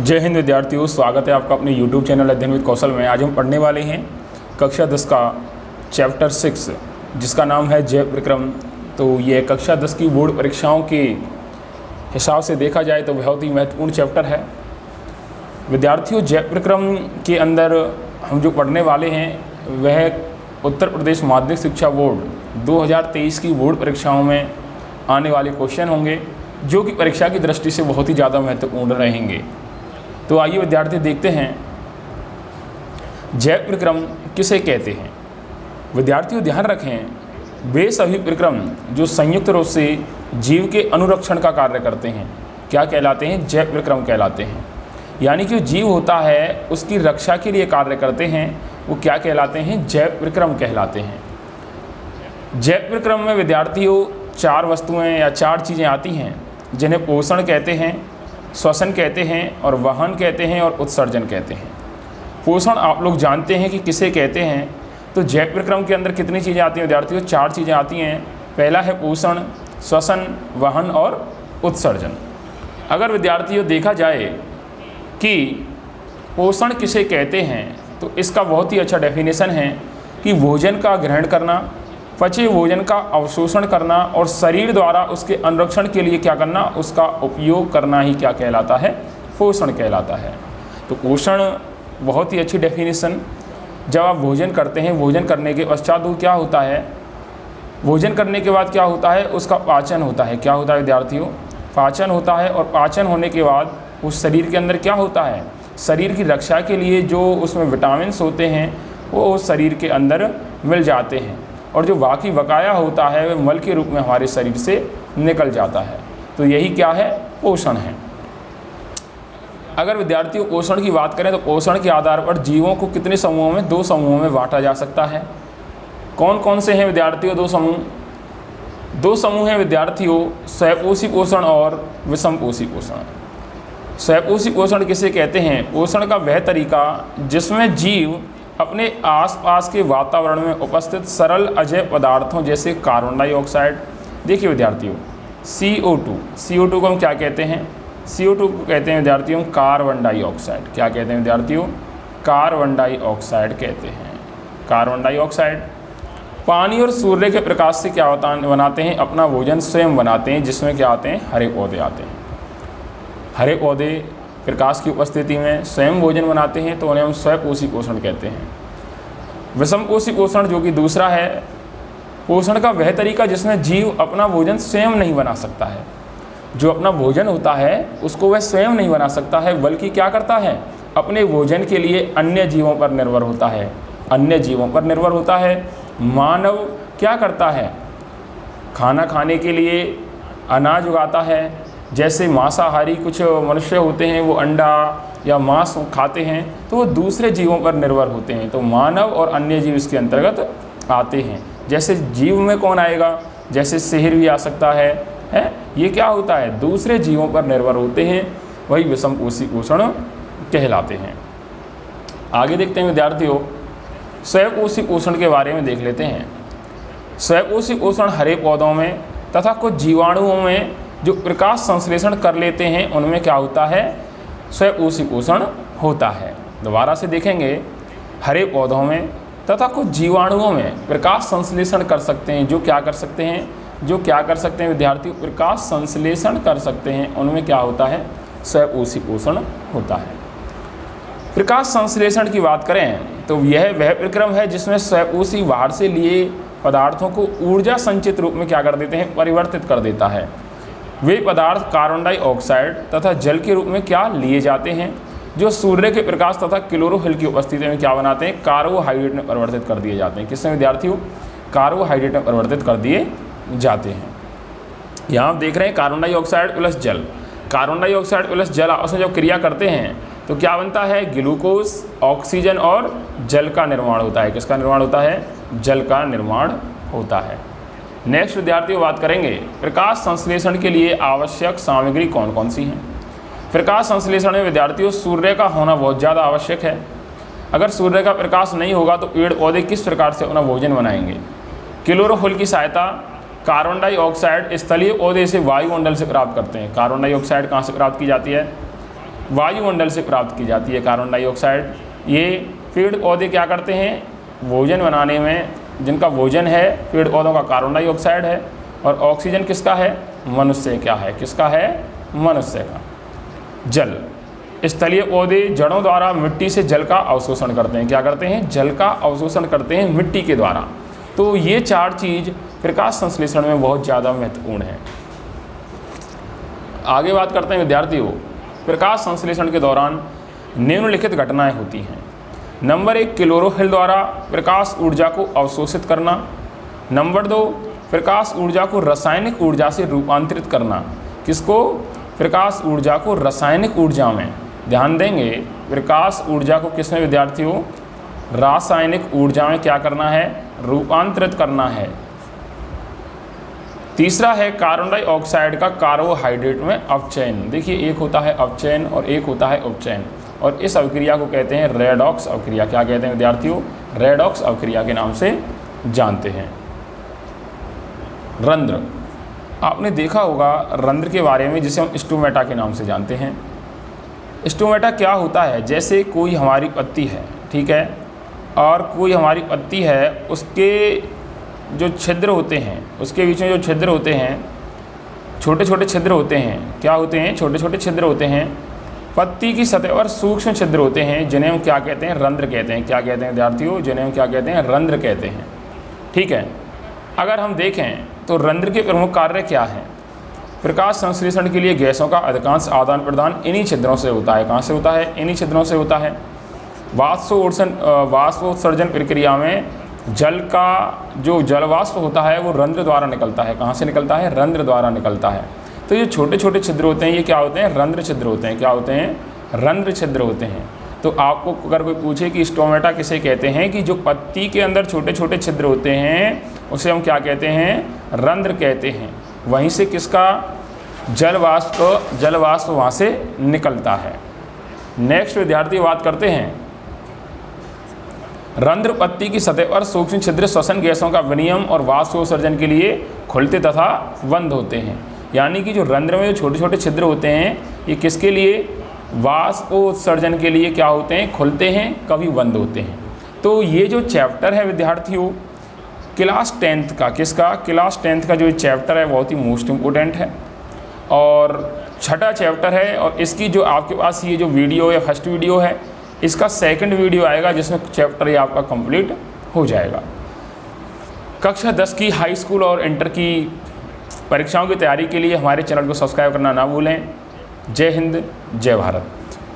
जय हिंद विद्यार्थियों, स्वागत है आपका अपने YouTube चैनल अध्ययन विद कौशल में। आज हम पढ़ने वाले हैं कक्षा 10 का चैप्टर 6 जिसका नाम है जैव विक्रम। तो ये कक्षा 10 की बोर्ड परीक्षाओं के हिसाब से देखा जाए तो बहुत ही महत्वपूर्ण चैप्टर है। विद्यार्थियों, जैव विक्रम के अंदर हम जो पढ़ने वाले हैं वह उत्तर प्रदेश माध्यमिक शिक्षा बोर्ड 2023 की बोर्ड परीक्षाओं में आने वाले क्वेश्चन होंगे जो कि परीक्षा की दृष्टि से बहुत ही ज़्यादा महत्वपूर्ण रहेंगे। तो आइए विद्यार्थी देखते हैं जैव विक्रम किसे कहते हैं। विद्यार्थियों ध्यान रखें, वे सभी विक्रम जो संयुक्त रूप से जीव के अनुरक्षण का कार्य करते हैं क्या कहलाते हैं? जैव विक्रम कहलाते हैं। यानी कि जो जीव होता है उसकी रक्षा के लिए कार्य करते हैं वो क्या कहलाते हैं? जैव विक्रम कहलाते हैं। जैव विक्रम में विद्यार्थियों चार वस्तुएं या चार चीज़ें आती हैं जिन्हें पोषण कहते हैं, श्वसन कहते हैं और वहन कहते हैं और उत्सर्जन कहते हैं। पोषण आप लोग जानते हैं कि किसे कहते हैं। तो जैव विक्रम के अंदर कितनी चीज़ें आती हैं विद्यार्थियों? चार चीज़ें आती हैं। पहला है पोषण, श्वसन, वहन और उत्सर्जन। अगर विद्यार्थियों देखा जाए कि पोषण किसे कहते हैं तो इसका बहुत ही अच्छा डेफिनेशन है कि भोजन का ग्रहण करना, पचे भोजन का अवशोषण करना और शरीर द्वारा उसके अनुरक्षण के लिए क्या करना, उसका उपयोग करना ही क्या कहलाता है? पोषण कहलाता है। तो पोषण बहुत ही अच्छी डेफिनेशन। जब आप भोजन करते हैं, भोजन करने के पश्चात वो क्या होता है? भोजन करने के बाद क्या होता है? उसका पाचन होता है। क्या होता है विद्यार्थियों? पाचन होता है। और पाचन होने के बाद उस शरीर के अंदर क्या होता है? शरीर की रक्षा के लिए जो उसमें विटामिन्स होते हैं वो उस शरीर के अंदर मिल जाते हैं और जो बाकी बकाया होता है वह मल के रूप में हमारे शरीर से निकल जाता है। तो यही क्या है? पोषण है। अगर विद्यार्थियों पोषण की बात करें तो पोषण के आधार पर जीवों को कितने समूहों में? दो समूहों में बांटा जा सकता है। कौन कौन से हैं विद्यार्थियों? दो समूह हैं विद्यार्थियों, स्वपोषी पोषण और विषमपोषी पोषण। स्वपोषी पोषण किसे कहते हैं? पोषण का वह तरीका जिसमें जीव अपने आसपास के वातावरण में उपस्थित सरल अजय पदार्थों जैसे कार्बन डाइऑक्साइड, देखिए विद्यार्थियों CO2 को हम क्या कहते हैं? CO2 को कहते हैं विद्यार्थियों कार्बन डाइऑक्साइड। क्या कहते हैं विद्यार्थियों? कार्बन डाइऑक्साइड कहते हैं। Carbon dioxide. पानी और सूर्य के प्रकाश से क्या बनाते हैं? अपना भोजन स्वयं बनाते हैं, जिसमें क्या आते हैं? हरे पौधे आते हैं। हरे पौधे प्रकाश की उपस्थिति में स्वयं भोजन बनाते हैं तो उन्हें हम स्वपोषी पोषण कहते हैं। विषमपोषी पोषण जो कि दूसरा है, पोषण का वह तरीका जिसमें जीव अपना भोजन स्वयं नहीं बना सकता है। जो अपना भोजन होता है उसको वह स्वयं नहीं बना सकता है, बल्कि क्या करता है? अपने भोजन के लिए अन्य जीवों पर निर्भर होता है। अन्य जीवों पर निर्भर होता है। मानव क्या करता है? खाना खाने के लिए अनाज उगाता है। जैसे मांसाहारी कुछ मनुष्य होते हैं वो अंडा या मांस खाते हैं तो वो दूसरे जीवों पर निर्भर होते हैं। तो मानव और अन्य जीव इसके अंतर्गत आते हैं। जैसे जीव में कौन आएगा? जैसे शहर भी आ सकता है। ये क्या होता है? दूसरे जीवों पर निर्भर होते हैं, वही विषमपोषी पोषण कहलाते हैं। आगे देखते हैं विद्यार्थियों, स्वपोषी पोषण के बारे में देख लेते हैं। स्वपोषी पोषण हरे पौधों में तथा कुछ जीवाणुओं में जो प्रकाश संश्लेषण कर लेते हैं उनमें क्या होता है? स्वपोषी पोषण होता है। दोबारा से देखेंगे, हरे पौधों में तथा कुछ जीवाणुओं में प्रकाश संश्लेषण कर सकते हैं। जो क्या कर सकते हैं? विद्यार्थियों प्रकाश संश्लेषण कर सकते हैं, उनमें क्या होता है? स्वपोषी पोषण होता है। प्रकाश संश्लेषण की बात करें तो यह वह विक्रम है जिसमें स्वपोषी बाहर से लिए पदार्थों को ऊर्जा संचित रूप में क्या कर देते हैं? परिवर्तित कर देता है। वे पदार्थ कार्बन डाइऑक्साइड तथा जल के रूप में क्या लिए जाते हैं, जो सूर्य के प्रकाश तथा क्लोरोफिल की उपस्थिति में क्या बनाते हैं? कार्बोहाइड्रेट में परिवर्तित कर दिए जाते हैं। किसमें विद्यार्थियों? कार्बोहाइड्रेट में परिवर्तित कर दिए जाते हैं। यहाँ आप देख रहे हैं कार्बन डाइऑक्साइड प्लस जल। कार्बन डाइऑक्साइड प्लस जल आपस में जब क्रिया करते हैं तो क्या बनता है? ग्लूकोज, ऑक्सीजन और जल का निर्माण होता है। किसका निर्माण होता है? जल का निर्माण होता है। नेक्स्ट विद्यार्थियों बात करेंगे प्रकाश संश्लेषण के लिए आवश्यक सामग्री कौन कौन सी हैं। प्रकाश संश्लेषण में विद्यार्थियों सूर्य का होना बहुत ज़्यादा आवश्यक है। अगर सूर्य का प्रकाश नहीं होगा तो पेड़ पौधे किस प्रकार से अपना भोजन बनाएंगे? क्लोरोफिल की सहायता कार्बन डाइऑक्साइड स्थलीय पौधे से वायुमंडल से प्राप्त करते हैं। कार्बन डाइऑक्साइड कहाँ से प्राप्त की जाती है? वायुमंडल से प्राप्त की जाती है कार्बन डाइऑक्साइड। ये पेड़ पौधे क्या करते हैं, भोजन बनाने में जिनका भोजन है पेड़ पौधों का कार्बन डाइऑक्साइड है, और ऑक्सीजन किसका है, मनुष्य क्या है, किसका है, मनुष्य का। जल, स्थलीय पौधे जड़ों द्वारा मिट्टी से जल का अवशोषण करते हैं। क्या करते हैं, जल का अवशोषण करते हैं मिट्टी के द्वारा। तो ये 4 चीज़ प्रकाश संश्लेषण में बहुत ज़्यादा महत्वपूर्ण है। आगे बात करते हैं विद्यार्थियों, प्रकाश संश्लेषण के दौरान निम्नलिखित घटनाएं होती हैं। नंबर 1, क्लोरोफिल द्वारा प्रकाश ऊर्जा को अवशोषित करना। नंबर 2, प्रकाश ऊर्जा को रासायनिक ऊर्जा से रूपांतरित करना। किसको, प्रकाश ऊर्जा को रासायनिक ऊर्जा में। ध्यान देंगे, प्रकाश ऊर्जा को किसमें विद्यार्थियों, रासायनिक ऊर्जा में क्या करना है, रूपांतरित करना है। तीसरा है कार्बन डाइऑक्साइड का कार्बोहाइड्रेट में अपचयन। देखिए, एक होता है अपचयन और एक होता है उपचयन, और इस अवक्रिया को कहते हैं रेडॉक्स अवक्रिया। क्या कहते हैं विद्यार्थियों, रेडॉक्स अवक्रिया के नाम से जानते हैं। रंध्र, आपने देखा होगा रंध्र के बारे में, जिसे हम स्टोमेटा के नाम से जानते हैं। स्टोमेटा क्या होता है, जैसे कोई हमारी पत्ती है, ठीक है, और कोई हमारी पत्ती है, उसके जो छिद्र होते हैं, उसके बीच में जो छिद्र होते हैं, छोटे छोटे छिद्र होते हैं। क्या होते हैं, छोटे छोटे छिद्र होते हैं। पत्ती की सतह पर सूक्ष्म छिद्र होते हैं, जिन्हें हम क्या कहते हैं, रंध्र कहते हैं। क्या कहते हैं विद्यार्थियों, जिन्हें हम क्या कहते हैं, रंध्र कहते हैं। ठीक है, अगर हम देखें तो रंध्र के प्रमुख कार्य क्या हैं। प्रकाश संश्लेषण के लिए गैसों का अधिकांश आदान प्रदान इन्हीं छिद्रों से होता है। कहाँ से होता है, इन्हीं छिद्रों से होता है। वाष्पोत्सर्जन प्रक्रिया में जल का जो जल वाष्प होता है वो रंध्र द्वारा निकलता है। कहाँ से निकलता है, रंध्र द्वारा निकलता है। तो ये छोटे छोटे छिद्र होते हैं, ये क्या होते हैं, रंध्र छिद्र होते हैं। क्या होते हैं, रंध्र छिद्र होते हैं। तो आपको अगर कोई पूछे कि स्टोमेटा किसे कहते हैं, कि जो पत्ती के अंदर छोटे छोटे छिद्र होते हैं उसे हम क्या कहते हैं, रंध्र कहते हैं। वहीं से किसका, जल वाष्प वहाँ से निकलता है। नेक्स्ट विद्यार्थी बात करते हैं, रंध्र पत्ती की सतह पर सूक्ष्म छिद्र श्वसन गैसों का विनिमय और वाष्पोत्सर्जन के लिए खुलते तथा बंद होते हैं। यानी कि जो रंध्र में जो छोटे छोटे छिद्र होते हैं, ये किसके लिए, वाष्पोत्सर्जन के लिए क्या होते हैं, खुलते हैं, कभी बंद होते हैं। तो ये जो चैप्टर है विद्यार्थियों क्लास 10th का, किसका, क्लास 10th का जो चैप्टर है बहुत ही मोस्ट इम्पोर्टेंट है और छठा चैप्टर है। और इसकी जो आपके पास ये जो वीडियो है, फर्स्ट वीडियो है, इसका सेकंड वीडियो आएगा जिसमें चैप्टर ये आपका कंप्लीट हो जाएगा। कक्षा 10 की हाई स्कूल और इंटर की परीक्षाओं की तैयारी के लिए हमारे चैनल को सब्सक्राइब करना ना भूलें। जय हिंद, जय भारत।